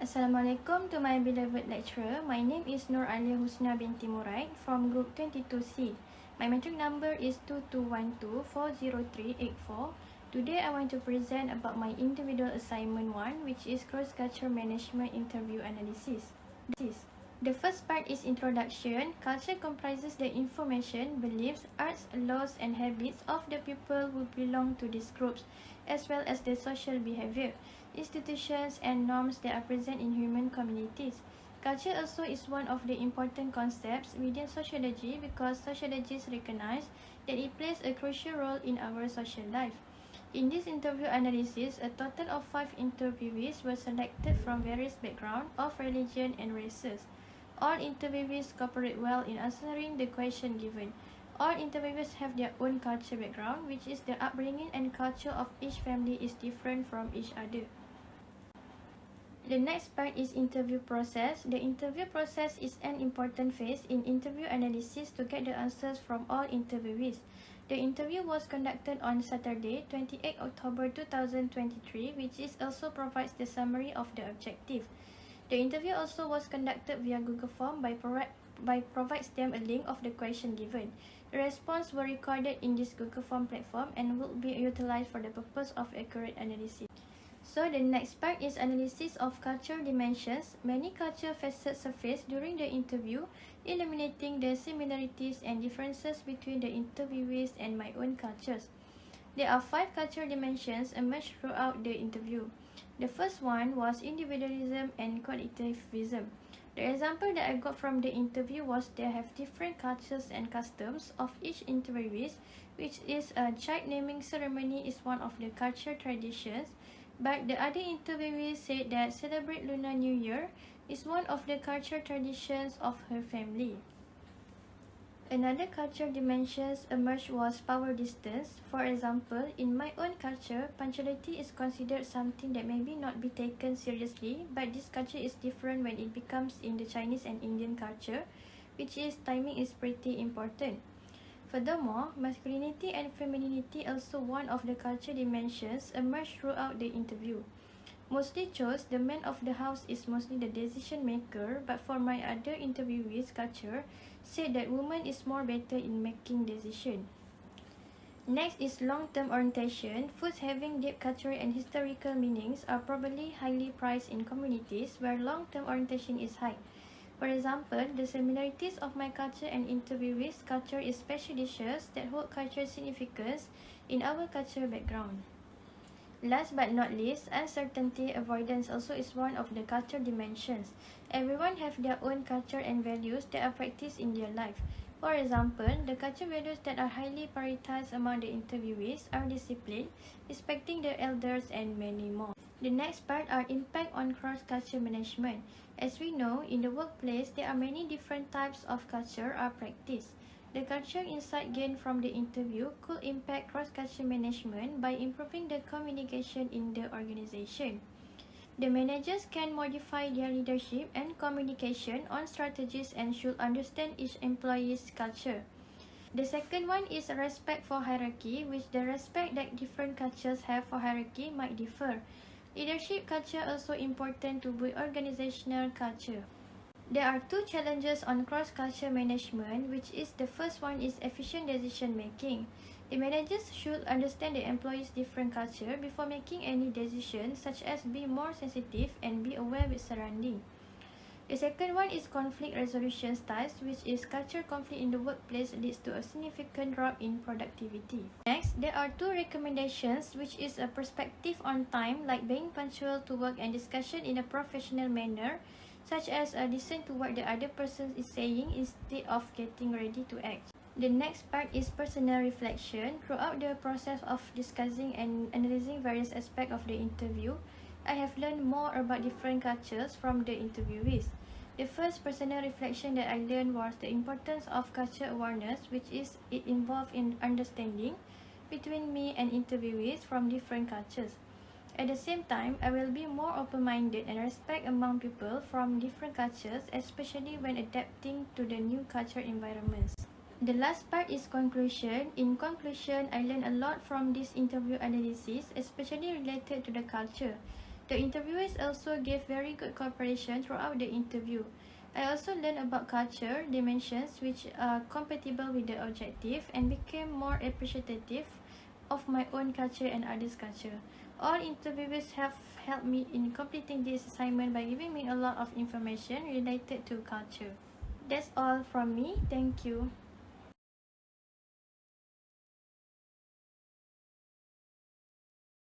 Assalamualaikum to my beloved lecturer. My name is Nur Alia Husna binti Muraid from Group 22C. My metric number is 2212403884. Today I want to present about my individual assignment 1, which is cross-culture management interview analysis. The first part is introduction. Culture comprises the information, beliefs, arts, laws and habits of the people who belong to these groups, as well as the social behavior, institutions and norms that are present in human communities. Culture also is one of the important concepts within sociology because sociologists recognize that it plays a crucial role in our social life. In this interview analysis, a total of 5 interviewees were selected from various backgrounds of religion and races. All interviewees cooperate well in answering the question given. All interviewers have their own culture background, which is the upbringing and culture of each family is different from each other. The next part is interview process. The interview process is an important phase in interview analysis to get the answers from all interviewees. The interview was conducted on Saturday, 28 October 2023, which also provides the summary of the objective. The interview also was conducted via Google Form by provides them a link of the question given. The response were recorded in this Google Form platform and will be utilized for the purpose of accurate analysis. So the next part is analysis of cultural dimensions. Many cultural facets surface during the interview, illuminating the similarities and differences between the interviewees and my own cultures. There are 5 cultural dimensions emerged throughout the interview. The first one was individualism and collectivism. The example that I got from the interview was they have different cultures and customs of each interviewees, which is a child naming ceremony is one of the cultural traditions, but the other interviewee said that celebrate Lunar New Year is one of the cultural traditions of her family. Another cultural dimension emerged was power distance. For example, in my own culture, punctuality is considered something that maybe not be taken seriously, but this culture is different when it becomes in the Chinese and Indian culture, which is timing is pretty important. Furthermore, masculinity and femininity also one of the cultural dimensions emerged throughout the interview. Mostly chose the man of the house is mostly the decision maker, but for my other interviewees culture said that woman is more better in making decision. Next is long-term orientation. Foods having deep cultural and historical meanings are probably highly prized in communities where long-term orientation is high. For example, the similarities of my culture and interviewees' culture is special dishes that hold cultural significance in our cultural background. Last but not least, uncertainty avoidance also is one of the cultural dimensions. Everyone have their own culture and values that are practiced in their life. For example, the cultural values that are highly prioritized among the interviewees are discipline, respecting their elders, and many more. The next part are impact on cross-culture management. As we know, in the workplace, there are many different types of culture are practiced. The cultural insight gained from the interview could impact cross-culture management by improving the communication in the organization. The managers can modify their leadership and communication on strategies and should understand each employee's culture. The second one is respect for hierarchy, which the respect that different cultures have for hierarchy might differ. Leadership culture also important to build organizational culture. There are 2 challenges on cross-culture management, which is the first one is efficient decision making. The managers should understand the employees' different culture before making any decision, such as be more sensitive and be aware with surrounding. The second one is conflict resolution styles, which is cultural conflict in the workplace leads to a significant drop in productivity. Next, there are 2 recommendations, which is a perspective on time, like being punctual to work and discussion in a professional manner, such as listen to what the other person is saying instead of getting ready to act. The next part is personal reflection. Throughout the process of discussing and analyzing various aspects of the interview, I have learned more about different cultures from the interviewees. The first personal reflection that I learned was the importance of culture awareness, which is it involved in understanding between me and interviewees from different cultures. At the same time, I will be more open-minded and respect among people from different cultures, especially when adapting to the new cultural environments. The last part is conclusion. In conclusion, I learned a lot from this interview analysis, especially related to the culture. The interviewers also gave very good cooperation throughout the interview. I also learned about culture dimensions which are compatible with the objective and became more appreciative of my own culture and others' culture. All interviewers have helped me in completing this assignment by giving me a lot of information related to culture. That's all from me. Thank you.